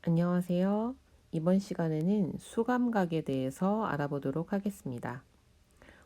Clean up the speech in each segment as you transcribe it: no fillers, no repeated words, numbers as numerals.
안녕하세요. 이번 시간에는 수감각에 대해서 알아보도록 하겠습니다.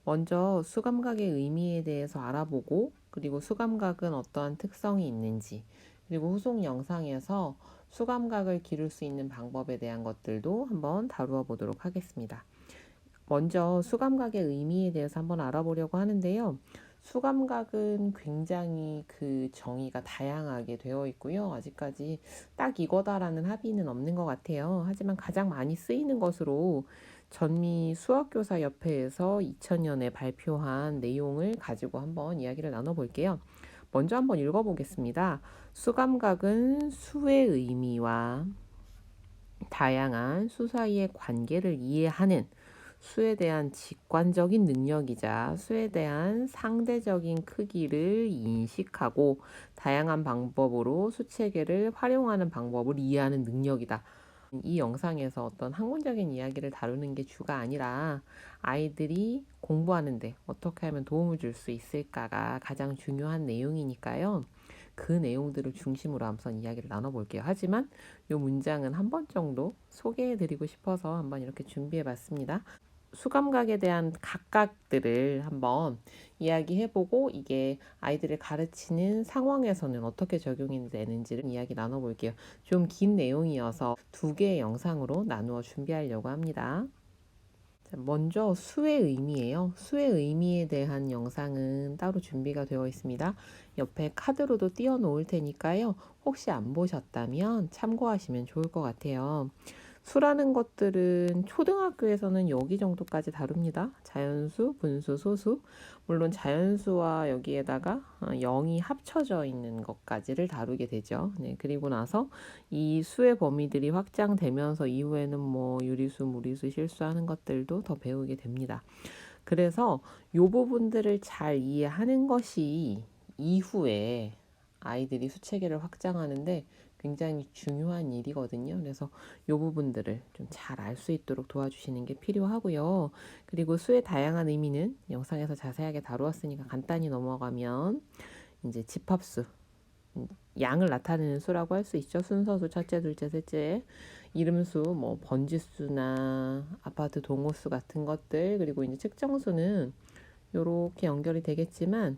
먼저 수감각의 의미에 대해서 알아보고, 그리고 수감각은 어떠한 특성이 있는지, 그리고 후속 영상에서 수감각을 기를 수 있는 방법에 대한 것들도 한번 다루어 보도록 하겠습니다. 먼저 수감각의 의미에 대해서 한번 알아보려고 하는데요. 수감각은 굉장히 그 정의가 다양하게 되어 있고요. 아직까지 딱 이거다라는 합의는 없는 것 같아요. 하지만 가장 많이 쓰이는 것으로 전미 수학교사협회에서 2000년에 발표한 내용을 가지고 한번 이야기를 나눠볼게요. 먼저 한번 읽어보겠습니다. 수감각은 수의 의미와 다양한 수 사이의 관계를 이해하는 수에 대한 직관적인 능력이자 수에 대한 상대적인 크기를 인식하고 다양한 방법으로 수체계를 활용하는 방법을 이해하는 능력이다. 이 영상에서 어떤 학문적인 이야기를 다루는 게 주가 아니라 아이들이 공부하는데 어떻게 하면 도움을 줄 수 있을까가 가장 중요한 내용이니까요. 그 내용들을 중심으로 한번 이야기를 나눠볼게요. 하지만 이 문장은 한 번 정도 소개해드리고 싶어서 한번 이렇게 준비해봤습니다. 수감각에 대한 각각들을 한번 이야기해보고 이게 아이들을 가르치는 상황에서는 어떻게 적용이 되는지를 이야기 나눠볼게요. 좀 긴 내용이어서 두 개의 영상으로 나누어 준비하려고 합니다. 먼저 수의 의미예요. 수의 의미에 대한 영상은 따로 준비가 되어 있습니다. 옆에 카드로도 띄워 놓을 테니까요. 혹시 안 보셨다면 참고하시면 좋을 것 같아요. 수라는 것들은 초등학교에서는 여기 정도까지 다룹니다. 자연수, 분수, 소수. 물론 자연수와 여기에다가 0이 합쳐져 있는 것까지를 다루게 되죠. 네, 그리고 나서 이 수의 범위들이 확장되면서 이후에는 뭐 유리수, 무리수, 실수하는 것들도 더 배우게 됩니다. 그래서 이 부분들을 잘 이해하는 것이 이후에 아이들이 수체계를 확장하는데 굉장히 중요한 일이거든요. 그래서 이 부분들을 좀 잘 알 수 있도록 도와주시는 게 필요하고요. 그리고 수의 다양한 의미는 영상에서 자세하게 다루었으니까 간단히 넘어가면 이제 집합수, 양을 나타내는 수라고 할 수 있죠. 순서수, 첫째, 둘째, 셋째, 이름수, 뭐 번지수나 아파트 동호수 같은 것들, 그리고 이제 측정수는 이렇게 연결이 되겠지만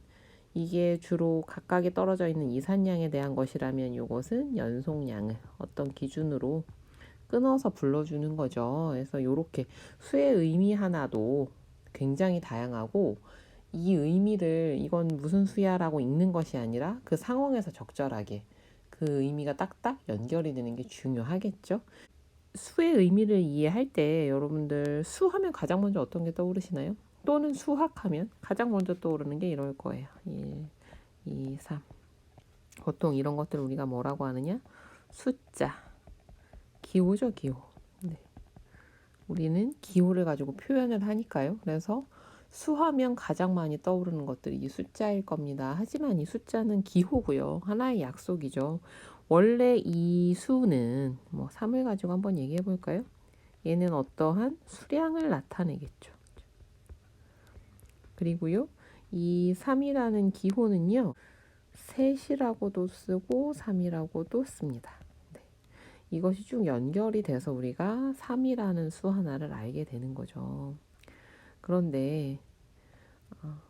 이게 주로 각각에 떨어져 있는 이산양에 대한 것이라면 이것은 연속량을 어떤 기준으로 끊어서 불러주는 거죠. 그래서 이렇게 수의 의미 하나도 굉장히 다양하고 이 의미를 이건 무슨 수야라고 읽는 것이 아니라 그 상황에서 적절하게 그 의미가 딱딱 연결이 되는 게 중요하겠죠. 수의 의미를 이해할 때 여러분들 수하면 가장 먼저 어떤 게 떠오르시나요? 또는 수학하면 가장 먼저 떠오르는 게 이럴 거예요. 1, 2, 3. 보통 이런 것들 우리가 뭐라고 하느냐? 숫자. 기호죠, 기호. 네. 우리는 기호를 가지고 표현을 하니까요. 그래서 수하면 가장 많이 떠오르는 것들이 이 숫자일 겁니다. 하지만 이 숫자는 기호고요. 하나의 약속이죠. 원래 이 수는 뭐 3을 가지고 한번 얘기해 볼까요? 얘는 어떠한 수량을 나타내겠죠. 그리고요. 이 3이라는 기호는요. 셋이라고도 쓰고 3이라고도 씁니다. 네. 이것이 쭉 연결이 돼서 우리가 3이라는 수 하나를 알게 되는 거죠. 그런데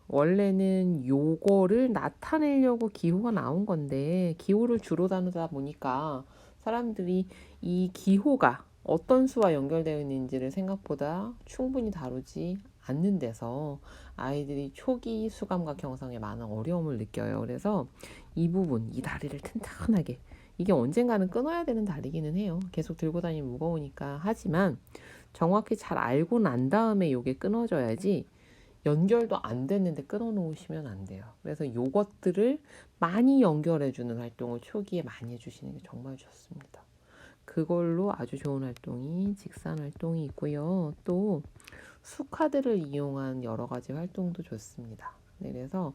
원래는 요거를 나타내려고 기호가 나온 건데 기호를 주로 다루다 보니까 사람들이 이 기호가 어떤 수와 연결되어 있는지를 생각보다 충분히 다루지 않는 데서 아이들이 초기 수감각 형성에 많은 어려움을 느껴요. 그래서 이 부분, 이 다리를 튼튼하게 이게 언젠가는 끊어야 되는 다리기는 해요. 계속 들고 다니면 무거우니까. 하지만 정확히 잘 알고 난 다음에 이게 끊어져야지 연결도 안 됐는데 끊어놓으시면 안 돼요. 그래서 요것들을 많이 연결해주는 활동을 초기에 많이 해주시는 게 정말 좋습니다. 그걸로 아주 좋은 활동이 직산 활동이 있고요. 또 수카드를 이용한 여러 가지 활동도 좋습니다. 네, 그래서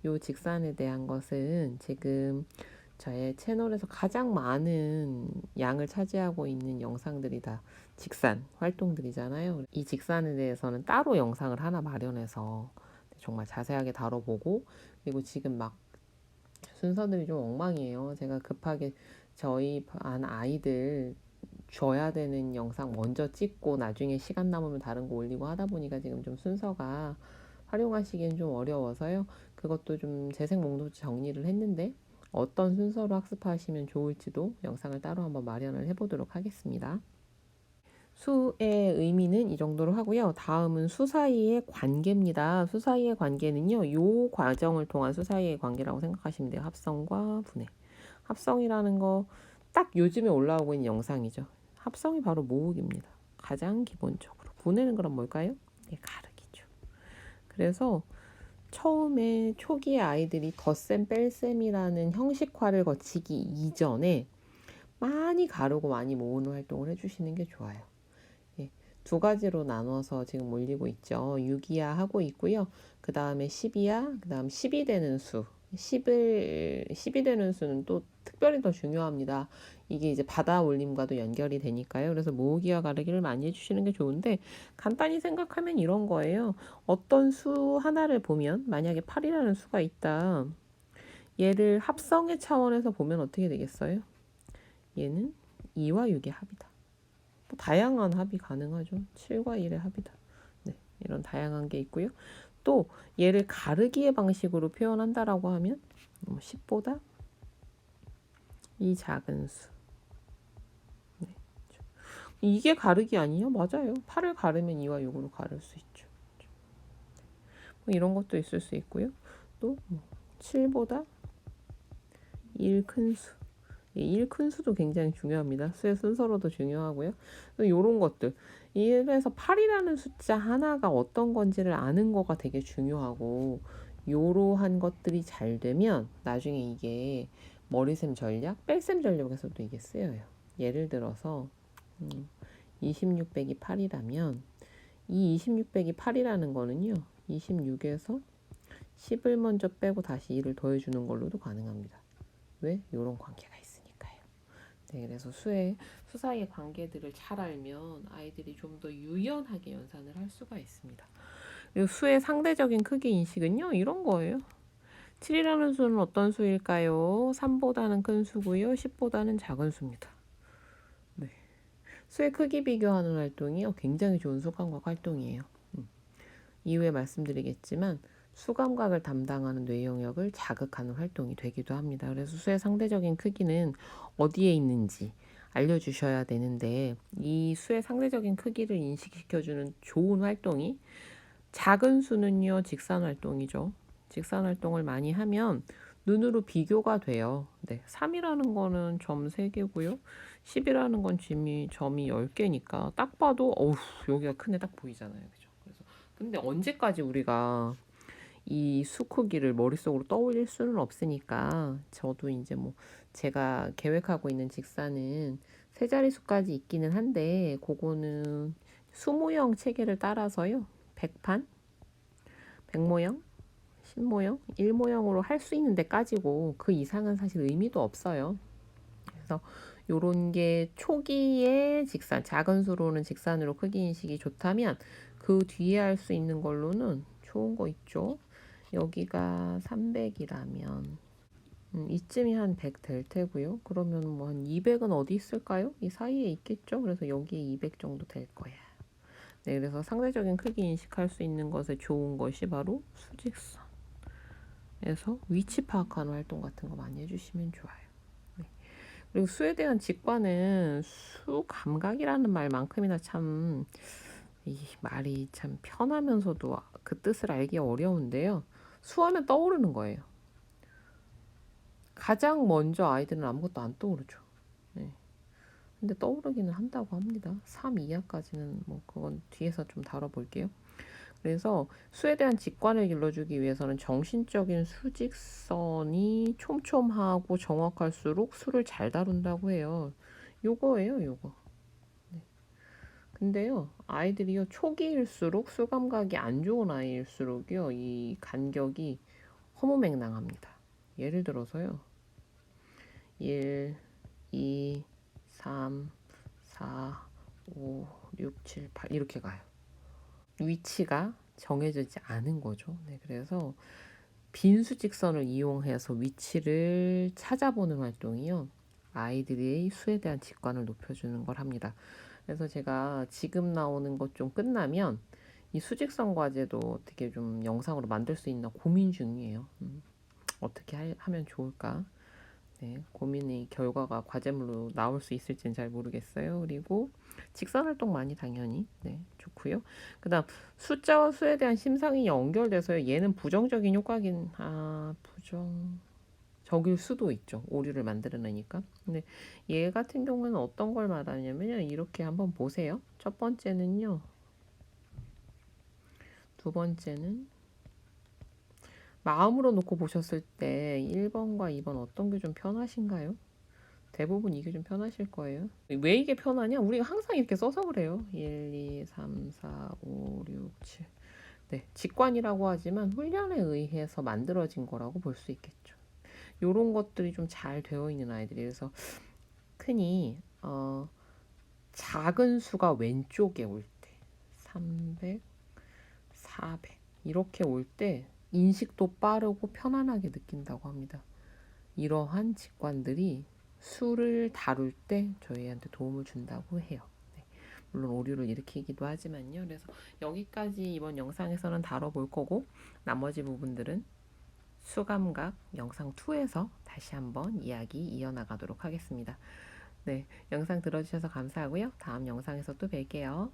요 직산에 대한 것은 지금 저의 채널에서 가장 많은 양을 차지하고 있는 영상들이 다 직산 활동들이잖아요. 이 직산에 대해서는 따로 영상을 하나 마련해서 정말 자세하게 다뤄보고, 그리고 지금 막 순서들이 좀 엉망이에요. 제가 급하게 저희 반 아이들 줘야 되는 영상 먼저 찍고 나중에 시간 남으면 다른 거 올리고 하다 보니까 지금 좀 순서가 활용하시기엔 좀 어려워서요. 그것도 좀 재생 목록 정리를 했는데 어떤 순서로 학습하시면 좋을지도 영상을 따로 한번 마련을 해보도록 하겠습니다. 수의 의미는 이 정도로 하고요. 다음은 수 사이의 관계입니다. 수 사이의 관계는요. 요 과정을 통한 수 사이의 관계라고 생각하시면 돼요. 합성과 분해. 합성이라는 거 딱 요즘에 올라오고 있는 영상이죠. 합성이 바로 모으기입니다. 가장 기본적으로. 분해는 그럼 뭘까요? 네, 가르기죠. 그래서 처음에 초기의 아이들이 덧셈 뺄셈이라는 형식화를 거치기 이전에 많이 가르고 많이 모으는 활동을 해주시는 게 좋아요. 예, 두 가지로 나눠서 지금 올리고 있죠. 6이야 하고 있고요. 그 다음에 10이야, 그 다음 10이 되는 수. 10이 되는 수는 또 특별히 더 중요합니다. 이게 이제 받아 올림과도 연결이 되니까요. 그래서 모으기와 가르기를 많이 해주시는 게 좋은데 간단히 생각하면 이런 거예요. 어떤 수 하나를 보면 만약에 8이라는 수가 있다. 얘를 합성의 차원에서 보면 어떻게 되겠어요? 얘는 2와 6의 합이다. 뭐 다양한 합이 가능하죠. 7과 1의 합이다. 네, 이런 다양한 게 있고요. 또 얘를 가르기의 방식으로 표현한다라고 하면 10보다 이 작은 수. 네, 이게 가르기 아니에요? 맞아요. 8을 가르면 2와 6으로 가를 수 있죠. 뭐 이런 것도 있을 수 있고요. 또 7보다 1 큰 수. 1 큰 수도 굉장히 중요합니다. 수의 순서로도 중요하고요. 이런 것들. 이래서 8이라는 숫자 하나가 어떤 건지를 아는 거가 되게 중요하고 이러한 것들이 잘 되면 나중에 이게 머리셈 전략, 뺄셈 전략에서도 이게 쓰여요. 예를 들어서 26 빼기 8이라면 이 26 빼기 8이라는 거는요. 26에서 10을 먼저 빼고 다시 2를 더해주는 걸로도 가능합니다. 왜? 이런 관계가 있으니까요. 네, 그래서 수 사이의 관계들을 잘 알면 아이들이 좀 더 유연하게 연산을 할 수가 있습니다. 그리고 수의 상대적인 크기 인식은요, 이런 거예요. 7이라는 수는 어떤 수일까요? 3보다는 큰 수고요. 10보다는 작은 수입니다. 네. 수의 크기 비교하는 활동이요. 굉장히 좋은 수감각 활동이에요. 이후에 말씀드리겠지만 수감각을 담당하는 뇌 영역을 자극하는 활동이 되기도 합니다. 그래서 수의 상대적인 크기는 어디에 있는지 알려주셔야 되는데 이 수의 상대적인 크기를 인식시켜주는 좋은 활동이 작은 수는요. 직산 활동이죠. 직산 활동을 많이 하면 눈으로 비교가 돼요. 네, 3이라는 거는 점 3개고요. 10이라는 건 점이 10개니까 딱 봐도 어우 여기가 크네 딱 보이잖아요. 그죠? 그래서 근데 언제까지 우리가 이 수 크기를 머릿속으로 떠올릴 수는 없으니까 저도 이제 뭐 제가 계획하고 있는 직사는 세 자릿수까지 있기는 한데 그거는 수모형 체계를 따라서요. 100판, 100모형, 10모형, 1모형으로 할 수 있는 데까지고 그 이상은 사실 의미도 없어요. 그래서 요런 게 초기에 직산, 작은 수로는 직산으로 크기 인식이 좋다면 그 뒤에 할 수 있는 걸로는 좋은 거 있죠. 여기가 300이라면 이쯤이 한 100 될 테고요. 그러면 뭐 한 200은 어디 있을까요? 이 사이에 있겠죠. 그래서 여기에 200 정도 될 거야. 네, 그래서 상대적인 크기 인식할 수 있는 것에 좋은 것이 바로 수직선에서 위치 파악하는 활동 같은 거 많이 해주시면 좋아요. 네. 그리고 수에 대한 직관은 수 감각이라는 말만큼이나 참 이 말이 참 편하면서도 그 뜻을 알기 어려운데요. 수하면 떠오르는 거예요. 가장 먼저 아이들은 아무것도 안 떠오르죠. 네. 근데 떠오르기는 한다고 합니다. 3 이하까지는 뭐 그건 뒤에서 좀 다뤄볼게요. 그래서 수에 대한 직관을 길러주기 위해서는 정신적인 수직선이 촘촘하고 정확할수록 수를 잘 다룬다고 해요. 요거예요, 요거. 네. 근데요, 아이들이요, 초기일수록 수감각이 안 좋은 아이일수록요, 이 간격이 허무맹랑합니다. 예를 들어서요, 1, 2, 3, 4, 5, 6, 7, 8 이렇게 가요. 위치가 정해지지 않은 거죠. 네, 그래서 빈수직선을 이용해서 위치를 찾아보는 활동이요. 아이들의 수에 대한 직관을 높여주는 걸 합니다. 그래서 제가 지금 나오는 것 좀 끝나면 이 수직성 과제도 어떻게 좀 영상으로 만들 수 있나 고민 중이에요. 어떻게 하면 좋을까? 네, 고민의 결과가 과제물로 나올 수 있을지는 잘 모르겠어요. 그리고 직선활동 많이 당연히 네, 좋고요. 그다음 숫자와 수에 대한 심상이 연결돼서요. 얘는 부정적인 효과긴 부정적일 수도 있죠. 오류를 만들어내니까. 근데 얘 같은 경우는 어떤 걸 말하냐면요. 이렇게 한번 보세요. 첫 번째는요. 두 번째는 마음으로 놓고 보셨을 때 1번과 2번 어떤 게 좀 편하신가요? 대부분 이게 좀 편하실 거예요. 왜 이게 편하냐? 우리가 항상 이렇게 써서 그래요. 1, 2, 3, 4, 5, 6, 7. 네, 직관이라고 하지만 훈련에 의해서 만들어진 거라고 볼 수 있겠죠. 요런 것들이 좀 잘 되어 있는 아이들이 그래서 흔히 작은 수가 왼쪽에 올 때 300, 400 이렇게 올 때 인식도 빠르고 편안하게 느낀다고 합니다. 이러한 직관들이 수를 다룰 때 저희한테 도움을 준다고 해요. 네. 물론 오류를 일으키기도 하지만요. 그래서 여기까지 이번 영상에서는 다뤄볼 거고 나머지 부분들은 수감각 영상 2에서 다시 한번 이야기 이어나가도록 하겠습니다. 네, 영상 들어주셔서 감사하고요. 다음 영상에서 또 뵐게요.